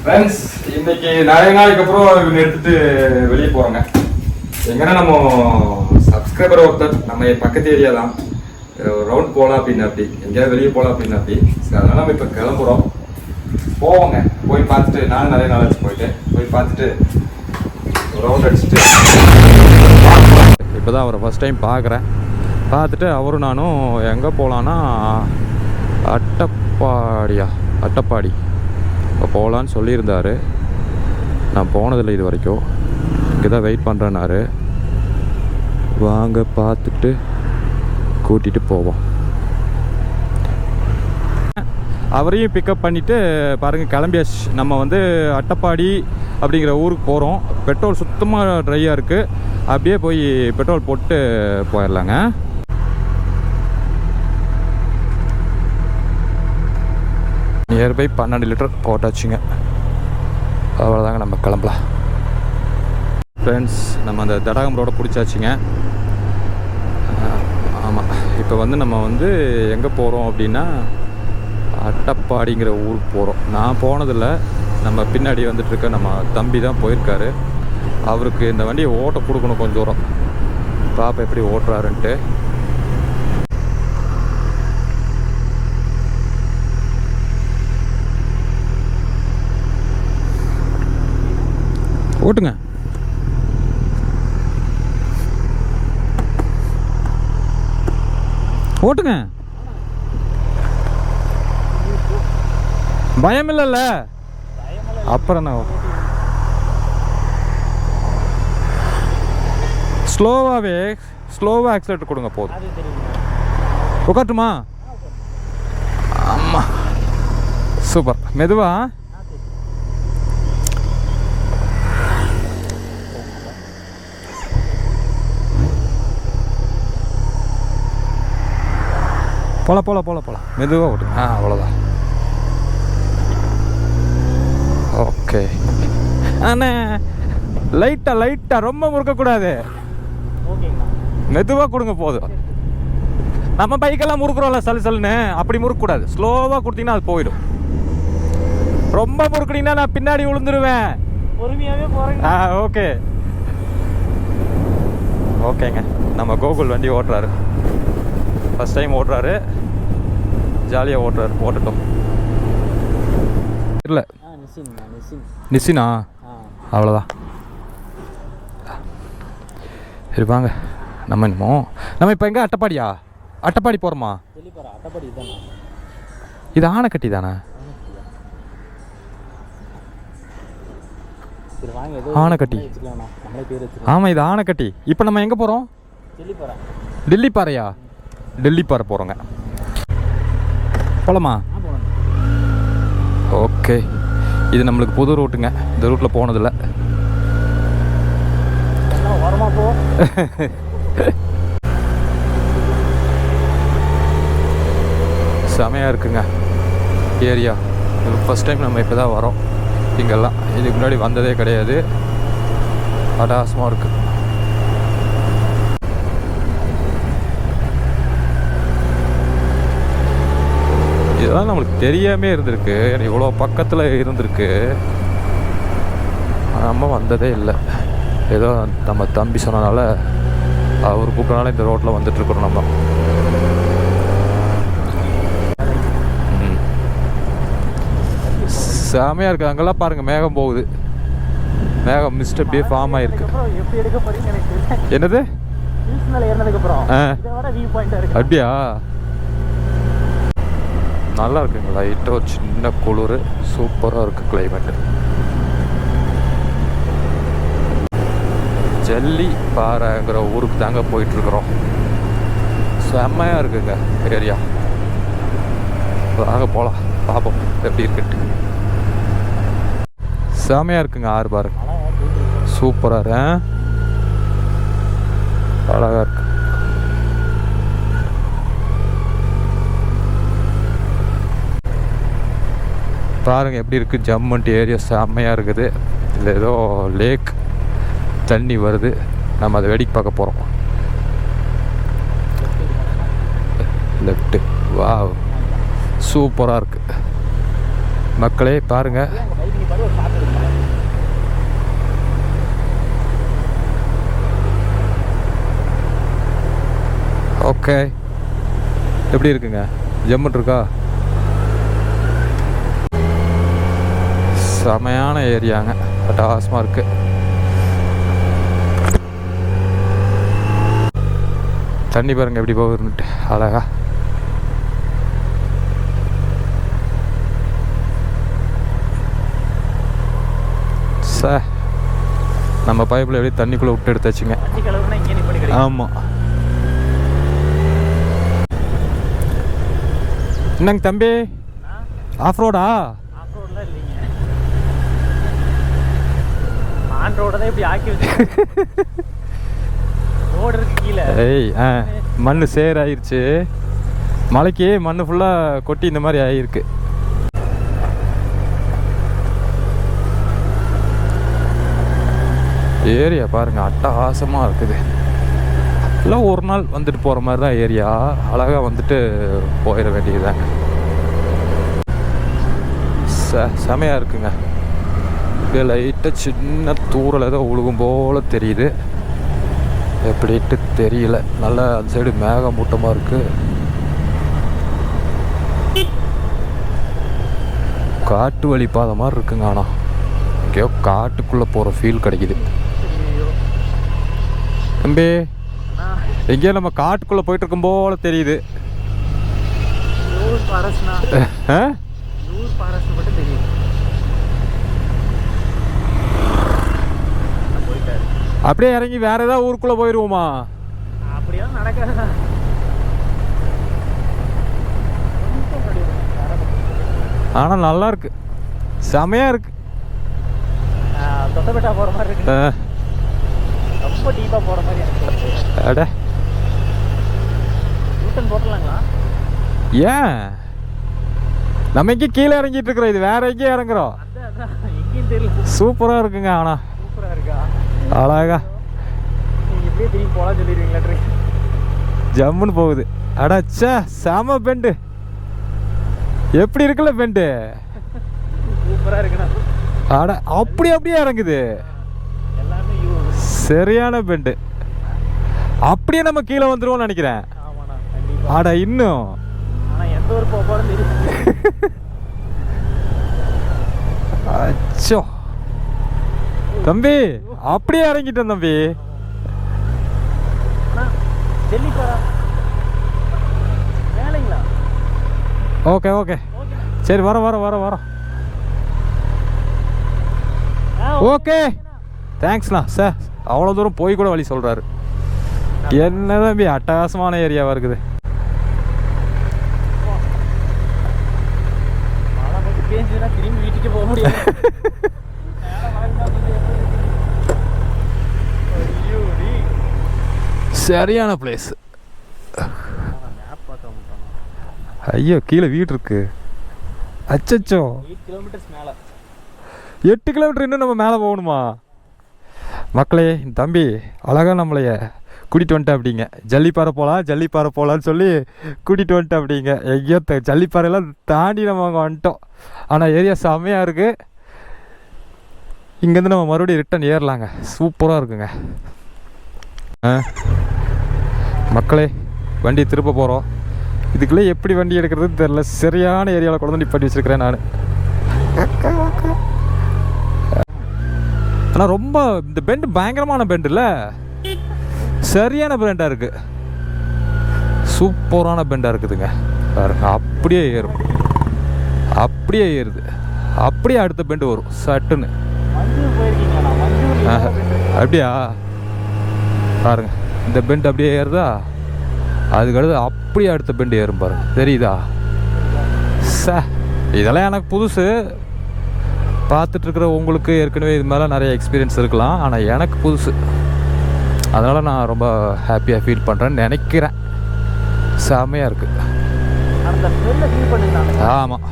Friends, இன்னைக்கு நிறைய நாளைக்கு அப்புறம் இவங்க எடுத்துட்டு வெளியே போறோங்க. எங்கன்னா நம்ம சப்ஸ்கிரைபர் ஒருத்தர் நம்ம பக்கத்து ஏரியா தான், ரவுண்ட் போகலாம் அப்படின்னு அப்படி எங்கேயாவது வெளியே போகலாம் அப்படின்னு அப்படி. அதனால நம்ம இப்போ கிளம்புறோம், போவோங்க. போய் பார்த்துட்டு நானும் நிறைய நாள் ஆச்சு போய் பார்த்துட்டு ரவுண்ட் அடிச்சுட்டு இப்போ தான் அவரை ஃபஸ்ட் டைம் பார்க்குறேன். பார்த்துட்டு அவரும் நானும் எங்கே போகலான்னா அட்டப்பாடி இப்போ போகலான்னு சொல்லியிருந்தார். நான் போனதில்லை இது வரைக்கும், இங்கே தான் வெயிட் பண்ணுறேன்னாரு. வாங்க பார்த்துட்டு கூட்டிகிட்டு போவோம். அவரையும் பிக்கப் பண்ணிவிட்டு பாருங்கள் கிளம்பியாச்சு. நம்ம வந்து அட்டப்பாடி அப்படிங்கிற ஊருக்கு போகிறோம். பெட்ரோல் சுத்தமாக ட்ரையாக இருக்குது. அப்படியே போய் பெட்ரோல் போட்டு போயிடலாங்க. Nearby 12 litre போட்டாச்சுங்க. அவ்வளோதாங்க, நம்ம கிளம்பலாம். ஃப்ரெண்ட்ஸ், நம்ம அந்த தடாகம் ரோடை பிடிச்சாச்சுங்க. ஆமாம், இப்போ வந்து நம்ம வந்து எங்கே போகிறோம் அப்படின்னா அட்டப்பாடிங்கிற ஊருக்கு போகிறோம். நான் போனதில்லை, நம்ம பின்னாடி வந்துட்டுருக்க நம்ம தம்பி தான் போயிருக்காரு. அவருக்கு இந்த வண்டியை ஓட்ட கொடுக்கணும் கொஞ்சம் தூரம், பாப்பா எப்படி ஓட்டுறாருன்ட்டு. ஓட்டுங்க. ஓட்டுங்க, பயம் இல்லைல்ல. அப்புறம் என்ன, ஸ்லோவாக ஆக்சிலேட்டர் கொடுங்க போதும். உட்காட்டுமா? ஆமாம், சூப்பர். மெதுவா போகலாம். மெதுவாக ஓட்டுங்க. அவ்வளோதான். ஓகே அண்ணே, லைட்டாக ரொம்ப முறுக்கக்கூடாது. மெதுவாக கொடுங்க போதும். நம்ம பைக்கெல்லாம் முறுக்குறோம்ல சல்லுன்னு, அப்படி முறுக்கக்கூடாது. ஸ்லோவாக கொடுத்தீங்கன்னா அது போயிடும். ரொம்ப முறுக்குனீங்கன்னா நான் பின்னாடி விழுந்துருவேன். பொறுமையாகவே போகிறேன். ஓகேங்க. நம்ம கோகுல் வண்டி ஓட்டுறாரு, ஃபஸ்ட் டைம் ஓட்டுறாரு, ஜாலியாக ஓட்டுறாரு. ஓட்டட்டும். இல்லை நிசினா, அவ்வளோதான். இருப்பாங்க. நம்ம இப்போ எங்கே? அட்டப்பாடி போகிறோமா? இது ஆனைக்கட்டி தானே? ஆனைக்கட்டி. ஆமாம், இது ஆனைக்கட்டி. இப்போ நம்ம எங்கே போகிறோம்? டெல்லிப்பாறை போகிறோங்க. போகலாமா? ஓகே. இது நம்மளுக்கு புது ரூட்டுங்க, இந்த ரூட்டில் போனதில்லை. செமையாக இருக்குங்க ஏரியா. ஃபஸ்ட் டைம் நம்ம இப்போ தான் வரோம் இங்கெல்லாம். இதுக்கு முன்னாடி வந்ததே கிடையாது. அடாசமாக இருக்குது. இதெல்லாம் நம்மளுக்கு தெரியாமே இருந்திருக்கு, இவ்வளோ பக்கத்தில் இருந்திருக்கு. நம்ம வந்ததே இல்லை. ஏதோ நம்ம தம்பி சொன்னனால, அவர் கூப்பிட்டனால இந்த ரோட்டில் வந்துட்டுருக்குறோம் நம்ம. செமையாக இருக்குது. அங்கெல்லாம் பாருங்கள், மேகம் போகுது. மேகம் மிஸ்ட் அப்படியே ஃபார்ம் ஆகிருக்கு. என்னது? அப்படியா? நல்லா இருக்குங்க. லைட்டாக ஒரு சின்ன குளிர், சூப்பராக இருக்குது கிளைமேட்டு. ஜல்லிப்பாறைங்கிற ஊருக்கு தாங்க போயிட்டுருக்குறோம். செம்மையாக இருக்குங்க ஏரியா. வாங்க போகலாம், பார்ப்போம் எப்படி இருக்குன்ட்டு. செம்மையாக இருக்குங்க. ஆறு பாரு, சூப்பராக அழகாக இருக்கு. பாருங்கள் எப்படி இருக்குது. ஜம்முன்ட்டு ஏரியா செம்மையாக இருக்குது. இதில் ஏதோ லேக் தண்ணி வருது, நம்ம அதை வேடிக்கை பார்க்க போகிறோம். லெஃப்ட்டு. வா, சூப்பராக இருக்குது மக்களே. பாருங்கள், ஓகே, எப்படி இருக்குங்க? ஜம்முன் இருக்கா? செமையான ஏரியாங்க, அட்டகாசமாக இருக்கு. தண்ணி பாருங்க எப்படி போகுதுன்னுட்டு அழகா. சார் நம்ம பைப்பில் எப்படி தண்ணிக்குள்ளே விட்டு எடுத்தாச்சுங்க. ஆமாம். என்னங்க தம்பி, ஆஃப் ரோடா? ஆஃப் ரோட்லாம் இல்லைங்க, ஆன் ரோட தான் இப்படி ஆக்கி வச்சு ரோடு இருக்கு கீழே. ஏய் மண் சேர் ஆயிடுச்சு, மலைக்கு மண் ஃபுல்லாக கொட்டி இந்த மாதிரி ஆகிருக்கு. ஏரியா பாருங்க அட்டகாசமாக இருக்குது. எல்லாம் ஒரு நாள் வந்துட்டு போகிற மாதிரி தான் ஏரியா, அழகாக வந்துட்டு போயிட வேண்டியதுதாங்க. செமையாக இருக்குங்க. இப்படியே லைட்டாக சின்ன தூரல் ஏதோ உழுகும் போல் தெரியுது, எப்படிட்டு தெரியல. நல்லா அந்த சைடு மேகமூட்டமாக இருக்குது. காட்டு வழி பாதை மாதிரி இருக்குங்க, ஆனால் எங்கேயோ காட்டுக்குள்ளே போகிற ஃபீல் கிடைக்குது. தம்பி எங்கேயோ நம்ம காட்டுக்குள்ளே போயிட்டு இருக்கும் போல தெரியுது. அப்படியே இறங்கி வேற ஏதாவது ஊருக்குள்ள போயிருவோமா? அப்படியே நடக்காது. ஆனா நல்லா இருக்கு, செமையா இருக்கு. தொட்டபெட்டா போற மாதிரி இருக்கு, ரொம்ப டீப்பா போற மாதிரி இருக்கு. அட யூட்டன் போடலாங்களா? ஏன் நம்ம எங்கே கீழே இறங்கிட்டு இருக்கிறோம், இது வேற எங்கேயும் இறங்குறோம். எங்கேயும் தெரியல. சூப்பரா இருக்குங்க, ஆனா சூப்பரா இருக்கா, அழகா. நீங்க இப்படியே திரும்பி போலாம் சொல்லிடுவீங்களா? ஜம்முன்னு போகுது. அடாச்சா செம பெண்டு, எப்படி இருக்குல்ல பெண்டு, சூப்பரா இருக்குண்ணா. அட அப்படி அப்படியே இறங்குது, சரியான பெண்டு. அப்படியே நம்ம கீழே வந்துருவோம்னு நினைக்கிறேன். அட இன்னும் எந்த ஒரு போறோம் அச்சோ தம்பி, அப்படியே இறங்கிட்டேன் தம்பி. ஓகே ஓகே சரி, வரோம். ஓகே தேங்க்ஸ்ண்ணா சார். அவ்வளோ தூரம் போய் கூட வழி சொல்கிறாரு. என்ன தம்பி அட்டகாசமான ஏரியாவாக இருக்குது. திரும்பி வீட்டுக்கு போக முடியாது. சரியான பிளேஸ். ஐயோ கீழே வீடு இருக்கு. அச்சச்சோ 8 கிலோமீட்டர் இன்னும் நம்ம மேலே போகணுமா? மக்களே தம்பி அழகாக நம்மளைய கூட்டிகிட்டு வந்துட்டேன் அப்படிங்க. ஜல்லிப்பாறை போகலான்னு சொல்லி கூட்டிகிட்டு வந்துட்டேன் அப்படிங்க. எங்கேயோ ஜல்லிப்பாறையெல்லாம் தாண்டி நம்ம அங்கே வந்துட்டோம். ஆனால் ஏரியா செம்மையாக இருக்குது. இங்கேருந்து நம்ம மறுபடியும் ரிட்டன் ஏறலாங்க, சூப்பராக இருக்குங்க. மக்களே வண்டி திருப்ப போகிறோம். இதுக்குள்ளே எப்படி வண்டி எடுக்கிறதுன்னு தெரில, சரியான ஏரியாவில் கொண்டு வந்து நிப்பாட்டி வச்சுருக்கிறேன் நான். ஆனால் ரொம்ப இந்த பெண்டு பயங்கரமான பெண்டு இல்லை, சரியான பெண்டாக இருக்குது, சூப்பரான பெண்டாக இருக்குதுங்க பாருங்க. அப்படியே ஏறும், அப்படியே ஏறுது, அப்படியே அடுத்த பெண்டு வரும் சட்டுன்னு. அப்படியா பாருங்க, இந்த பெண்டு அப்படியே ஏறுதா, அதுக்கடுத்து அப்படியே அடுத்த பெண்டு ஏறும் பாருங்க, தெரியுதா? இதெல்லாம் எனக்கு புதுசு. பார்த்துட்ருக்குற உங்களுக்கு ஏற்கனவே இது மேலே நிறைய எக்ஸ்பீரியன்ஸ் இருக்கலாம், ஆனால் எனக்கு புதுசு. அதனால் நான் ரொம்ப ஹாப்பியாக ஃபீல் பண்ணுறேன்னு நினைக்கிறேன். செம்மையாக இருக்குது. ஆமாம்,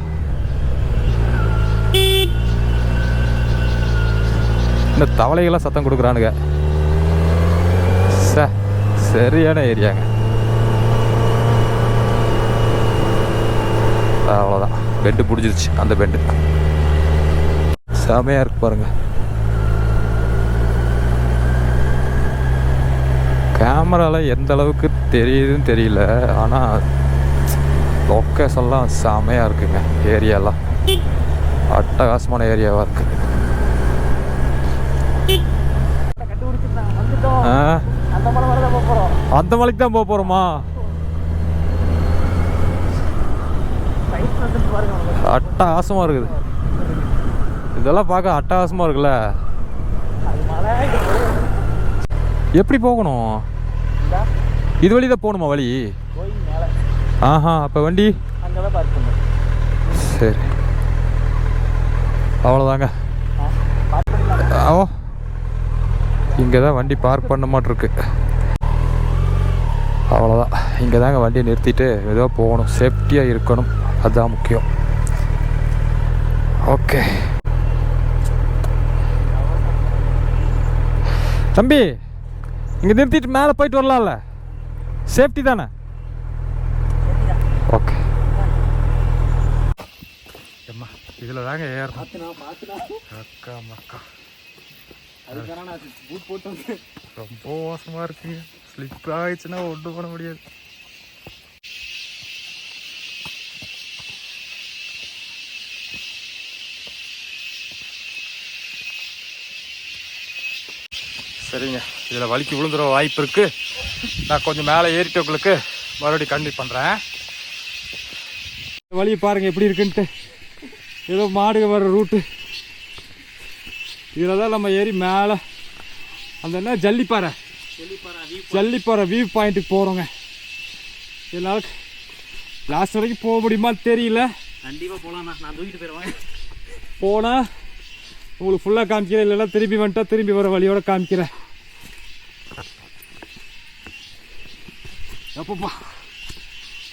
இந்த தவளைகள்லாம் சத்தம் கொடுக்குறானுங்க. சரியான ஏரியாங்க. அவ்வளோதான், பெண்டு பிடிச்சிருச்சு அந்த பெண்டு. செமையாக இருக்கு பாருங்க. கேமராவில் எந்த அளவுக்கு தெரியுதுன்னு தெரியல, ஆனால் லொக்கேஷன்லாம் செமையாக இருக்குங்க. ஏரியாலாம் அட்டகாசமான ஏரியாவாக இருக்கு. அந்த மலைக்கு தான் போக போகிறோமா? அட்டகாசமாக இருக்குது. இதெல்லாம் பார்க்க அட்டகாசமாக இருக்குல்ல. எப்படி போகணும்? இது வழி தான் போகணுமா வழி? ஆஹா, அப்போ வண்டி சரி, அவ்வளோதாங்க. ஓ, இங்கே தான் வண்டி பார்க் பண்ண மாட்டிருக்கு. அவ்வளோதான், இங்கே தாங்க வண்டியை நிறுத்திட்டு ஏதோ போகணும். சேஃப்டியாக இருக்கணும், அதுதான் முக்கியம். ஓகே தம்பி, இங்கே நிறுத்திட்டு மேலே போயிட்டு வரலாம்ல? சேஃப்டி தானே? ஓகே. அம்மா, இதில் தாங்க ஏறணும். அக்கா மக்கா, ரொம்ப மோசமாக இருக்குங்க. ஸ்லிப் ஆகிடுச்சுன்னா ஒன்றும் பண்ண முடியாது. சரிங்க, இதில் வலிக்கு விழுந்துற வாய்ப்பு இருக்குது. நான் கொஞ்சம் மேலே ஏறிட்டு உங்களுக்கு மறுபடியும் கண்டினியூ பண்ணுறேன். வழியை பாருங்கள் எப்படி இருக்குன்ட்டு. ஏதோ மாடுக வர ரூட்டு. இதில் தான் நம்ம ஏறி மேலே அந்த என்ன ஜல்லிப்பாறை வியூ பாயிண்ட்டுக்கு போகிறோங்க. இதனால் லாஸ்ட் வரைக்கும் போக முடியுமான்னு தெரியல. கண்டிப்பாக போகலாம். நான் தூக்கிட்டு போயிடுவேன். போனால் உங்களுக்கு ஃபுல்லாக காமிக்கிறேன், இல்லைன்னா திரும்பி வந்துட்டா திரும்பி வர வழியோட காமிக்கிறேன். எப்பப்பா,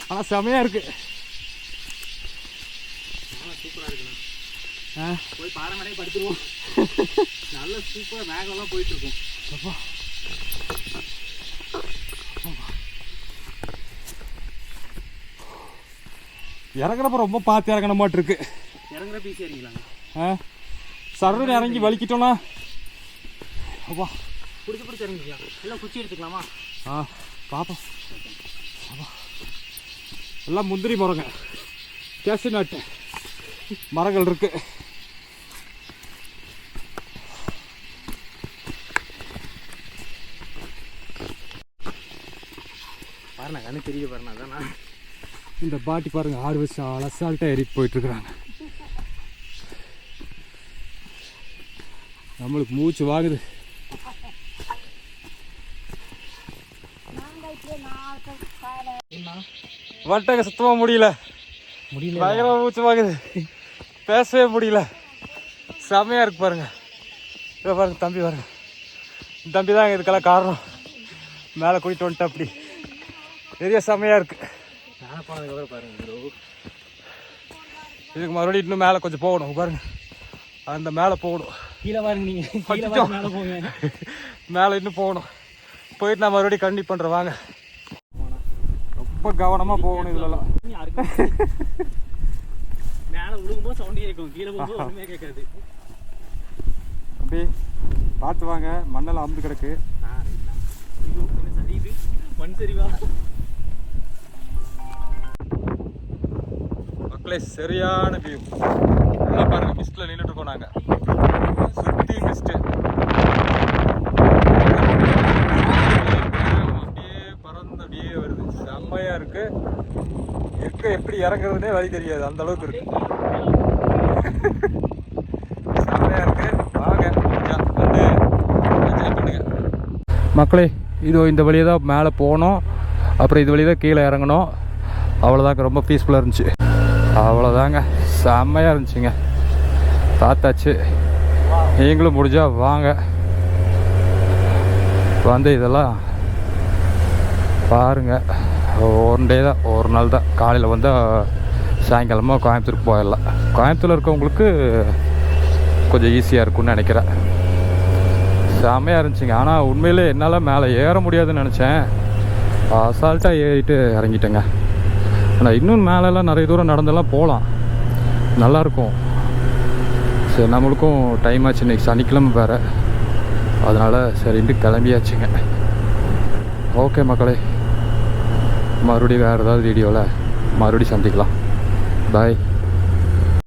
ஆனால் செமையாக இருக்கு. சூப்பராக இருக்குண்ணா. போய் பாறை படுத்துருவோம். நல்ல சூப்பராக மேகம்லாம் போயிட்டு இருக்கும். அப்பா இறங்குறப்ப ரொம்ப பார்த்து இறங்கின மாட்டு இருக்கு. இறங்குறப்ப ஈஸியாக இறங்கிக்கலாங்க. சரடு இறங்கி வலிக்கிட்டோம்னா அப்பா பிடிச்சி இறங்கிக்கலாம். எல்லாம் குச்சி எடுத்துக்கலாமா? பார்ப்போம். எல்லாம் முந்திரி மரங்க, கேசி நாட்டு மரங்கள் இருக்கு. பாருண்ணா, கண்ணு தெரிய பாருண்ணா. அதான் இந்த பாட்டி பாருங்க, ஆடு வச்சு அலசால்ட்டாக ஏறிட்டு போயிட்டு இருக்கிறாங்க. நம்மளுக்கு மூச்சு வாங்குது. வந்துட்டாங்க, சுத்தமாக முடியல. பயங்கரமா மூச்சு வாங்குது, பேசவே முடியல. செமையாக இருக்கு பாருங்க. இதை பாருங்க, தம்பி பாருங்க. தம்பி தான் இதுக்கெல்லாம் காரணம். மேலே கூட்டிட்டு வந்துட்டேன். அப்படி பெரிய செமையாக இருக்கு. மேலே போனதுக்கப்புறம் பாருங்க, இதுக்கு மறுபடியும் இன்னும் மேலே கொஞ்சம் போகணும் பாருங்க. அந்த மேலே போகணும். கீழே பாருங்க, நீங்கள் மேலே போங்க. மேலே இன்னும் போகணும். போயிட்டு நான் மறுபடியும் கண்டிப்பாக பண்ணுறேன். வாங்க, ரொம்ப கவனமாக போகணும். இதுலலாம் மேலே விழுகும்போது சவுண்டே கேட்கும், கீழே போகும்போது ஒன்றுமே கேட்காது. தம்பி பார்த்து வாங்க, மண்ணெல்லாம் அமுந்து கிடக்கு. சரியுது, மண் சரிவா. மக்களே, சரியான வியூ. நல்லா பாருங்க, மிஸ்ட்ல நின்றுட்டு இருக்கோம் நாங்கள். சுற்றி மிஸ்ட்டு அப்படியே பறந்து அப்படியே வருது. செம்மையா இருக்கு. எப்படி இறங்குறதுனே வழி தெரியாது, அந்த அளவுக்கு இருக்கு. செம்மையா இருக்கு. வாங்க வந்து என்ஜாய் பண்ணுங்க மக்களே. இதோ இந்த வழியை தான் மேலே போனோம், அப்புறம் இது வழியை தான் கீழே இறங்கணும். அவ்வளோதாங்க, ரொம்ப பீஸ்ஃபுல்லாக இருந்துச்சு. அவ்வளோதாங்க, செம்மையாக இருந்துச்சுங்க. பார்த்தாச்சு. நீங்களும் முடிஞ்சா வாங்க, வந்து இதெல்லாம் பாருங்கள். ஒன் டே தான், ஒரு நாள் தான். காலையில் வந்தால் சாயங்காலமாக கோயம்புத்தூருக்கு போயிடலாம். கோயம்புத்தூரில் இருக்கவங்களுக்கு கொஞ்சம் ஈஸியாக இருக்கும்னு நினைக்கிறேன். செம்மையாக இருந்துச்சுங்க. ஆனால் உண்மையிலே என்னால் மேலே ஏற முடியாதுன்னு நினச்சேன். அசால்ட்டாக ஏறிட்டு இறங்கிட்டேங்க. ஆனால் இன்னும் மேலெல்லாம் நிறைய தூரம் நடந்தெல்லாம் போகலாம், நல்லாயிருக்கும். சரி நம்மளுக்கும் டைம் ஆச்சு, இன்றைக்கி சனிக்கிழமை வேறு, அதனால் சரின்ட்டு கிளம்பியாச்சுங்க. ஓகே மக்களே, மறுபடியும் வேறு ஏதாவது வீடியோவில் மறுபடியும் சந்திக்கலாம். பாய்.